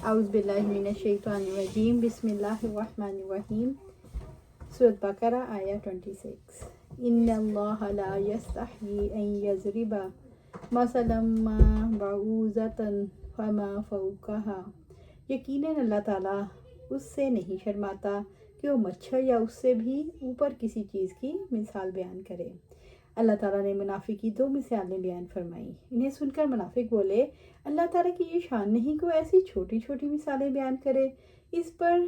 اعوذ باللہ من الشیطان الرجیم بسم اللہ الرحمن الرحیم۔ سورۃ بقرہ آیہ 26۔ ان اللہ لا یستحیی ان یضرب مثلا ما بعوضۃ فما فوقها۔ یقیناً اللہ تعالیٰ اس سے نہیں شرماتا کہ وہ مچھر یا اس سے بھی اوپر کسی چیز کی مثال بیان کرے۔ اللہ تعالیٰ نے منافق کی 2 مثالیں بیان فرمائیں۔ انہیں سن کر منافق بولے، اللہ تعالیٰ کی یہ شان نہیں کہ وہ ایسی چھوٹی چھوٹی مثالیں بیان کرے۔ اس پر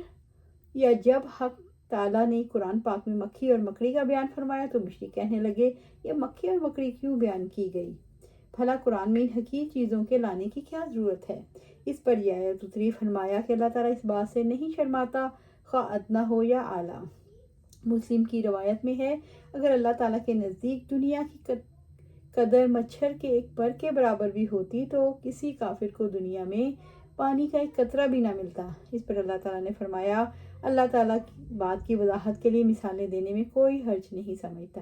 یا جب حق تعالیٰ نے قرآن پاک میں مکھی اور مکڑی کا بیان فرمایا تو مشرک کہنے لگے، یہ مکھی اور مکڑی کیوں بیان کی گئی؟ بھلا قرآن میں ان حقیر چیزوں کے لانے کی کیا ضرورت ہے؟ اس پر یہ آیت اتری، فرمایا کہ اللہ تعالیٰ اس بات سے نہیں شرماتا خواہ ادنا ہو یا اعلیٰ۔ مسلم کی روایت میں ہے، اگر اللہ تعالیٰ کے نزدیک دنیا کی قدر مچھر کے ایک پر کے برابر بھی ہوتی تو کسی کافر کو دنیا میں پانی کا ایک قطرہ بھی نہ ملتا۔ اس پر اللہ تعالیٰ نے فرمایا، اللہ تعالیٰ کی بات کی وضاحت کے لیے مثالیں دینے میں کوئی حرج نہیں سمجھتا۔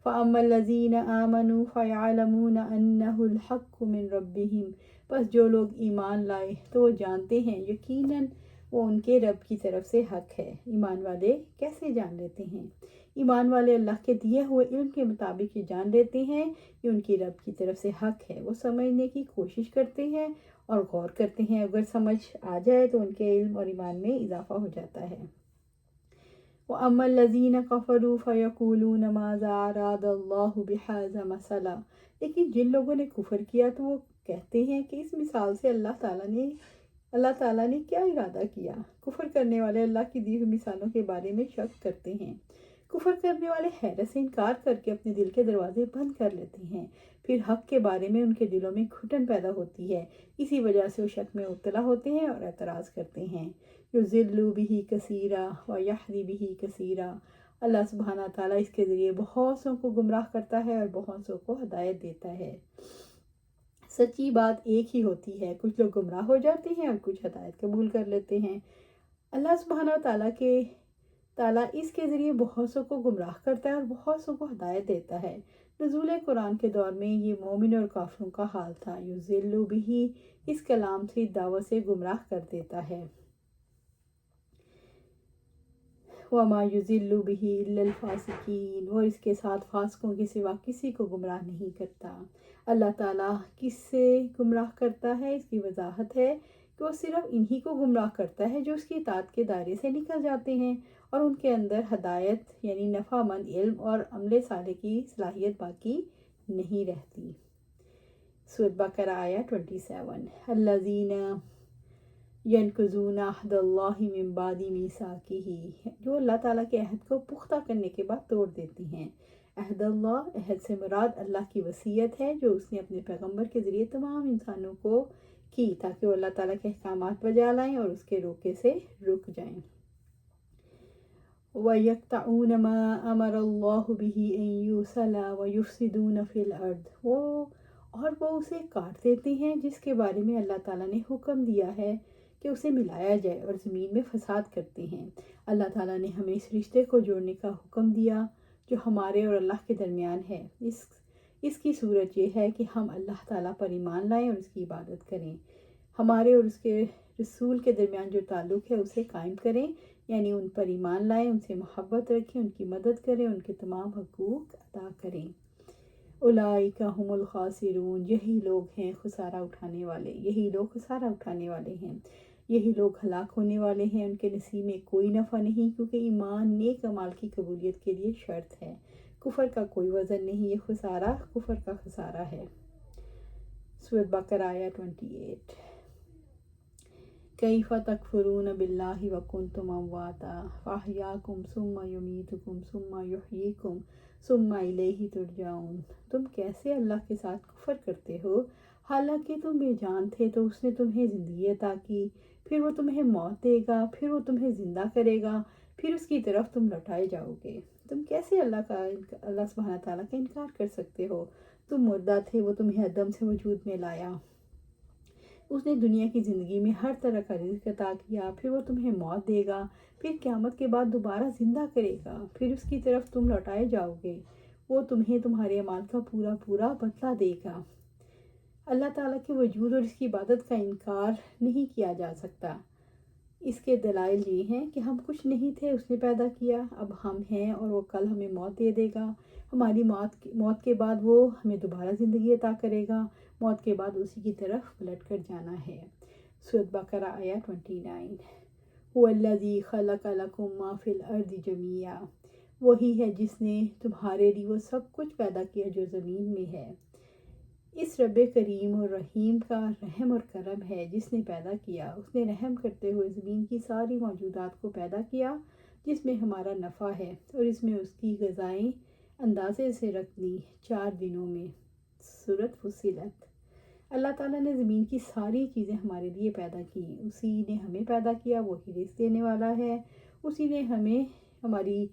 فَأَمَّا الَّذِينَ آمَنُوا فَيَعْلَمُونَ أَنَّهُ الْحَقُّ مِن رَبِّهِمْ۔ پس جو لوگ ایمان لائے تو وہ جانتے ہیں یقیناً وہ ان کے رب کی طرف سے حق ہے۔ ایمان والے کیسے جان لیتے ہیں؟ ایمان والے اللہ کے دیے ہوئے علم کے مطابق یہ جان لیتے ہیں کہ ان کی رب کی طرف سے حق ہے۔ وہ سمجھنے کی کوشش کرتے ہیں اور غور کرتے ہیں، اگر سمجھ آ جائے تو ان کے علم اور ایمان میں اضافہ ہو جاتا ہے۔ وَأَمَّا الَّذِينَ كَفَرُوا فَيَقُولُونَ مَاذَا أَرَادَ اللَّهُ بِهَذَا مَثَلًا۔ لیکن جن لوگوں نے کفر کیا تو وہ کہتے ہیں کہ اس مثال سے اللہ تعالیٰ نے کیا ارادہ کیا؟ کفر کرنے والے اللہ کی دی ہوئی مثالوں کے بارے میں شک کرتے ہیں۔ کفر کرنے والے حیرت سے انکار کر کے اپنے دل کے دروازے بند کر لیتے ہیں، پھر حق کے بارے میں ان کے دلوں میں گھٹن پیدا ہوتی ہے، اسی وجہ سے وہ شک میں مبتلا ہوتے ہیں اور اعتراض کرتے ہیں۔ یضل بہ کثیرا ویہدی بہ کثیرا۔ اللہ سبحانہ تعالیٰ اس کے ذریعے بہت سوں کو گمراہ کرتا ہے اور بہت سوں کو ہدایت دیتا ہے۔ سچی بات ایک ہی ہوتی ہے، کچھ لوگ گمراہ ہو جاتے ہیں اور کچھ ہدایت قبول کر لیتے ہیں۔ اللہ سبحانہ تعالیٰ اس کے ذریعے بہت سوں کو گمراہ کرتا ہے اور بہت سوں کو ہدایت دیتا ہے۔ نزول قرآن کے دور میں یہ مومن اور کافروں کا حال تھا۔ یضل بہ اس کلام سے دعوت سے گمراہ کر دیتا ہے۔ وما یضل بہ الا الفاسقین، اور اس کے ساتھ فاسقوں کے سوا کسی کو گمراہ نہیں کرتا۔ اللہ تعالیٰ کس سے گمراہ کرتا ہے؟ اس کی وضاحت ہے کہ وہ صرف انہی کو گمراہ کرتا ہے جو اس کی اطاعت کے دائرے سے نکل جاتے ہیں اور ان کے اندر ہدایت یعنی نفع مند علم اور عمل صالح کی صلاحیت باقی نہیں رہتی۔ سورۃ بقرہ آیہ 27۔ الذین ینقضون عہد اللہ من بعد میثاقہ، جو اللہ تعالیٰ کے عہد کو پختہ کرنے کے بعد توڑ دیتے ہیں۔ عہد اللہ، عہد سے مراد اللہ کی وصیت ہے جو اس نے اپنے پیغمبر کے ذریعے تمام انسانوں کو کی تاکہ وہ اللہ تعالیٰ کے احکامات بجا لائیں اور اس کے روکے سے رک جائیں۔ وَيَقْطَعُونَ مَا أَمَرَ اللَّهُ بِهِ أَن يُوصَلَ وَيُفْسِدُونَ فِي الْأَرْضِ، وہ اسے کاٹ دیتے ہیں جس کے بارے میں اللہ تعالیٰ نے حکم دیا ہے کہ اسے ملایا جائے، اور زمین میں فساد کرتے ہیں۔ اللہ تعالیٰ نے ہمیں اس رشتے کو جوڑنے کا حکم دیا جو ہمارے اور اللہ کے درمیان ہے۔ اس کی صورت یہ ہے کہ ہم اللہ تعالیٰ پر ایمان لائیں اور اس کی عبادت کریں، ہمارے اور اس کے رسول کے درمیان جو تعلق ہے اسے قائم کریں، یعنی ان پر ایمان لائیں، ان سے محبت رکھیں، ان کی مدد کریں، ان کے تمام حقوق ادا کریں۔ اولئک هم الخاسرون، یہی لوگ ہیں خسارہ اٹھانے والے، یہی لوگ خسارہ اٹھانے والے ہیں، یہی لوگ ہلاک ہونے والے ہیں، ان کے نصیب میں کوئی نفع نہیں، کیونکہ ایمان نیک اعمال کی قبولیت کے لیے شرط ہے۔ کفر کا کوئی وزن نہیں، یہ خسارہ کفر کا خسارہ ہے۔ سورۃ بقرہ آیہ 28۔ کیف تکفرون باللہ وکنتم امواتا فاحیاکم ثم یمیتکم ثم یحییکم ثم الیہ ترجعون۔ تم کیسے اللہ کے ساتھ کفر کرتے ہو، حالانکہ تم بے جان تھے تو اس نے تمہیں زندگی عطا کی، پھر وہ تمہیں موت دے گا، پھر وہ تمہیں زندہ کرے گا، پھر اس کی طرف تم لوٹائے جاؤ گے۔ تم کیسے اللہ سبحانہ تعالیٰ کا انکار کر سکتے ہو؟ تم مردہ تھے، وہ تمہیں عدم سے وجود میں لایا، اس نے دنیا کی زندگی میں ہر طرح کا رزق عطا کیا، پھر وہ تمہیں موت دے گا، پھر قیامت کے بعد دوبارہ زندہ کرے گا، پھر اس کی طرف تم لوٹائے جاؤ گے، وہ تمہیں تمہارے اعمال کا پورا پورا بدلہ دے گا۔ اللہ تعالیٰ کے وجود اور اس کی عبادت کا انکار نہیں کیا جا سکتا۔ اس کے دلائل یہ ہیں کہ ہم کچھ نہیں تھے، اس نے پیدا کیا، اب ہم ہیں، اور وہ کل ہمیں موت دے دے گا۔ ہماری موت کے بعد وہ ہمیں دوبارہ زندگی عطا کرے گا، موت کے بعد اسی کی طرف پلٹ کر جانا ہے۔ سورۃ بقرہ آیہ 29۔ هو الذی خلق لکم ما فی الارض جمیعا، وہی ہے جس نے تمہارے لیے وہ سب کچھ پیدا کیا جو زمین میں ہے۔ اس رب کریم اور رحیم کا رحم اور کرم ہے جس نے پیدا کیا، اس نے رحم کرتے ہوئے زمین کی ساری موجودات کو پیدا کیا جس میں ہمارا نفع ہے، اور اس میں اس کی غذائیں اندازے سے رکھ دی 4 دنوں میں۔ سورۃ فصلت۔ اللہ تعالیٰ نے زمین کی ساری چیزیں ہمارے لیے پیدا کی، اسی نے ہمیں پیدا کیا، وہی رزق دینے والا ہے، اسی نے ہمیں ہماری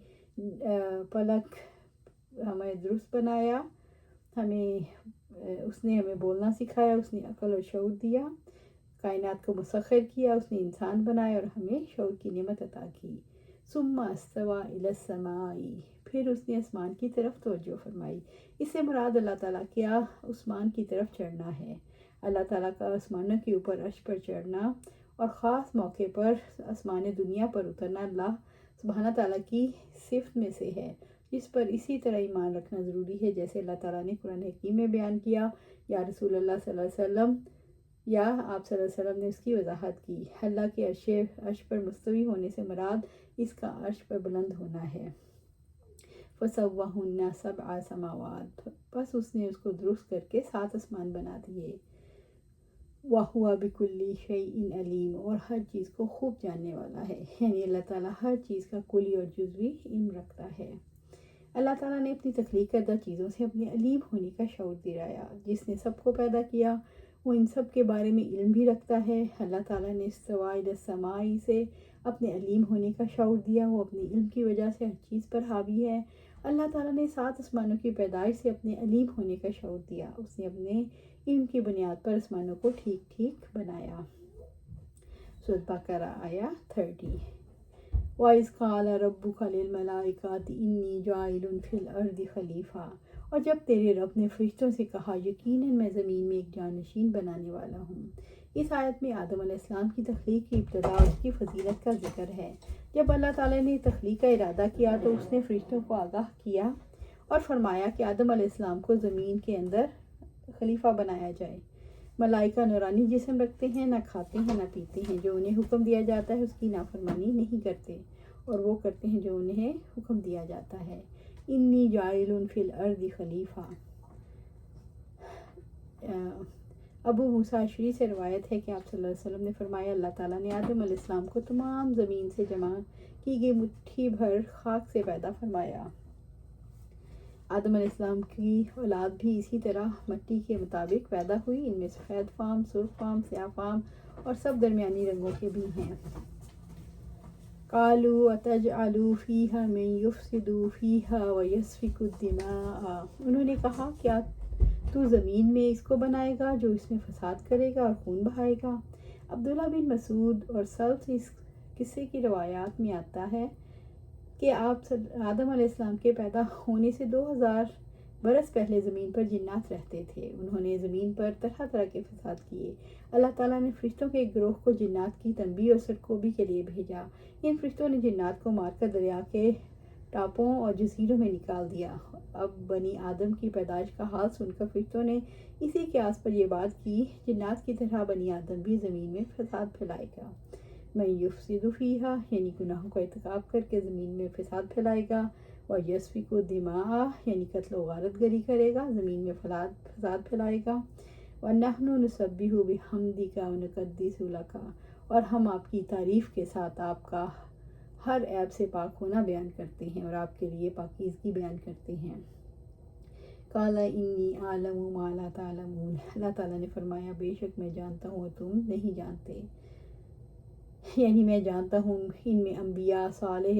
پلک ہمیں درست بنایا، اس نے ہمیں بولنا سکھایا، اس نے عقل اور شعور دیا، کائنات کو مسخر کیا، اس نے انسان بنایا اور ہمیں شعور کی نعمت عطا کی۔ ثم استوى الى السماء، پھر اس نے آسمان کی طرف توجہ فرمائی۔ اس سے مراد اللہ تعالیٰ کیا آسمان کی طرف چڑھنا ہے۔ اللہ تعالیٰ کا آسمانوں کے اوپر عرش پر چڑھنا اور خاص موقع پر آسمان دنیا پر اترنا اللہ سبحانہ تعالیٰ کی صفت میں سے ہے، جس پر اسی طرح ایمان رکھنا ضروری ہے جیسے اللہ تعالیٰ نے قرآن حکیم میں بیان کیا، یا رسول اللہ صلی اللہ علیہ وسلم یا آپ صلی اللہ علیہ وسلم نے اس کی وضاحت کی۔ اللہ کے عرش پر مستوی ہونے سے مراد اس کا عرش پر بلند ہونا ہے۔ فَسَوَّاهُنَّ سَبْعَ سَمَاوَاتٍ، بس اس نے اس کو درست کر کے 7 آسمان بنا دیے۔ وَهُوَ بِكُلِّ شَيْءٍ عَلِيمٌ، اور ہر چیز کو خوب جاننے والا ہے، یعنی اللہ تعالیٰ ہر چیز کا کلی اور جزوی علم رکھتا ہے۔ اللہ تعالیٰ نے اپنی تخلیق کردہ چیزوں سے اپنے علیم ہونے کا شعور دلایا۔ جس نے سب کو پیدا کیا وہ ان سب کے بارے میں علم بھی رکھتا ہے۔ اللہ تعالیٰ نے استوى الى السماء سے اپنے علیم ہونے کا شعور دیا، وہ اپنے علم کی وجہ سے ہر چیز پر حاوی ہے۔ اللہ تعالیٰ نے 7 آسمانوں کی پیدائش سے اپنے علیم ہونے کا شعور دیا، اس نے اپنے علم کی بنیاد پر آسمانوں کو ٹھیک ٹھیک بنایا۔ سورۃ بقرہ آیہ 30۔ وَإِذْ قَالَ رَبُّكَ لِلْمَلَائِكَةِ إِنِّي جَاعِلٌ فِي الْأَرْضِ خَلِيفَةً، اور جب تیرے رب نے فرشتوں سے کہا یقیناً میں زمین میں ایک جانشین بنانے والا ہوں۔ اس آیت میں آدم علیہ السلام کی تخلیق کی ابتدا اور اس کی فضیلت کا ذکر ہے۔ جب اللہ تعالیٰ نے تخلیق کا ارادہ کیا تو اس نے فرشتوں کو آگاہ کیا اور فرمایا کہ آدم علیہ السلام کو زمین کے اندر خلیفہ بنایا جائے۔ ملائکہ نورانی جسم رکھتے ہیں، نہ کھاتے ہیں نہ پیتے ہیں، جو انہیں حکم دیا جاتا ہے اس کی نافرمانی نہیں کرتے، اور وہ کرتے ہیں جو انہیں حکم دیا جاتا ہے۔ انی جاعل فی الارض خلیفہ۔ ابو موسیٰ اشعری سے روایت ہے کہ آپ صلی اللہ علیہ وسلم نے فرمایا اللہ تعالیٰ نے آدم علیہ السلام کو تمام زمین سے جمع کی گئی مٹھی بھر خاک سے پیدا فرمایا۔ آدم علیہ السلام کی اولاد بھی اسی طرح مٹی کے مطابق پیدا ہوئی، ان میں سفید فام، سرخ فام، سیاہ فام اور سب درمیانی رنگوں کے بھی ہیں۔ قالوا اتجعل فیہا من یفسد فیہا ویسفک الدماء، انہوں نے کہا کیا تو زمین میں اس کو بنائے گا جو اس میں فساد کرے گا اور خون بہائے گا۔ عبداللہ بن مسعود اور سلف سے اس قصے کی روایات میں آتا ہے کہ آدم علیہ السلام کے پیدا ہونے سے 2000 برس پہلے زمین پر جنات رہتے تھے، انہوں نے زمین پر طرح طرح کے فساد کیے۔ اللہ تعالیٰ نے فرشتوں کے ایک گروہ کو جنات کی تنبیہ اور سرکوبی کے لیے بھیجا۔ ان فرشتوں نے جنات کو مار کر دریا کے ٹاپوں اور جزیروں میں نکال دیا۔ اب بنی آدم کی پیدائش کا حال سن کر فرشتوں نے اسی قیاس پر یہ بات کی، جنات کی طرح بنی آدم بھی زمین میں فساد پھیلائے گا۔ من یفسد فیہا، یعنی گناہوں کا ارتکاب کر کے زمین میں فساد پھیلائے گا، ویسفک الدماء، یعنی قتل و غارت گری کرے گا، زمین میں فساد پھیلائے گا۔ ونحن نسبح بحمدک ونقدس لک، اور ہم آپ کی تعریف کے ساتھ آپ کا ہر عیب سے پاک ہونا بیان کرتے ہیں اور آپ کے لیے پاکیزگی بیان کرتے ہیں۔ قال انی اعلم ما لا تعلمون، اللہ تعالیٰ نے فرمایا بے شک میں جانتا ہوں اور تم نہیں جانتے، یعنی میں جانتا ہوں ان میں انبیاء، صالح،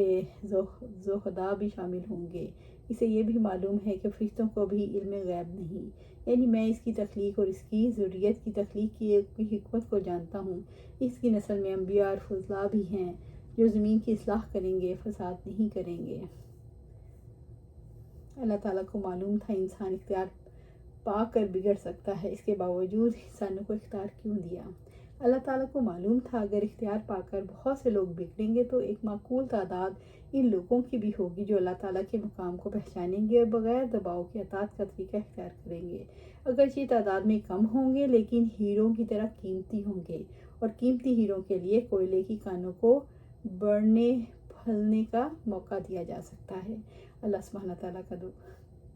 زہداء بھی شامل ہوں گے۔ اسے یہ بھی معلوم ہے کہ فرشتوں کو بھی علم غیب نہیں، یعنی میں اس کی تخلیق اور اس کی ذریت کی تخلیق کی حکمت کو جانتا ہوں۔ اس کی نسل میں انبیاء اور فضلاء بھی ہیں جو زمین کی اصلاح کریں گے، فساد نہیں کریں گے۔ اللہ تعالیٰ کو معلوم تھا انسان اختیار پا کر بگڑ سکتا ہے، اس کے باوجود انسانوں کو اختیار کیوں دیا؟ اللہ تعالیٰ کو معلوم تھا اگر اختیار پا کر بہت سے لوگ بگڑیں گے تو ایک معقول تعداد ان لوگوں کی بھی ہوگی جو اللہ تعالیٰ کے مقام کو پہچانیں گے اور بغیر دباؤ کے اطاعت کا طریقہ اختیار کریں گے۔ اگرچہ تعداد میں کم ہوں گے لیکن ہیروں کی طرح قیمتی ہوں گے، اور قیمتی ہیروں کے لیے کوئلے کی کانوں کو بڑھنے پھلنے کا موقع دیا جا سکتا ہے۔ اللہ سبحانہ تعالیٰ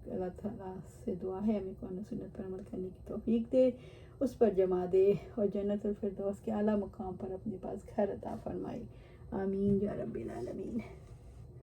اللہ تعالیٰ سے دعا ہے ہمیں قرآن و سنت پر عمل کرنے کی توفیق دے، اس پر جمع دے اور جنت الفردوس کے اعلیٰ مقام پر اپنے پاس گھر عطا فرمائے۔ آمین یا رب العالمین۔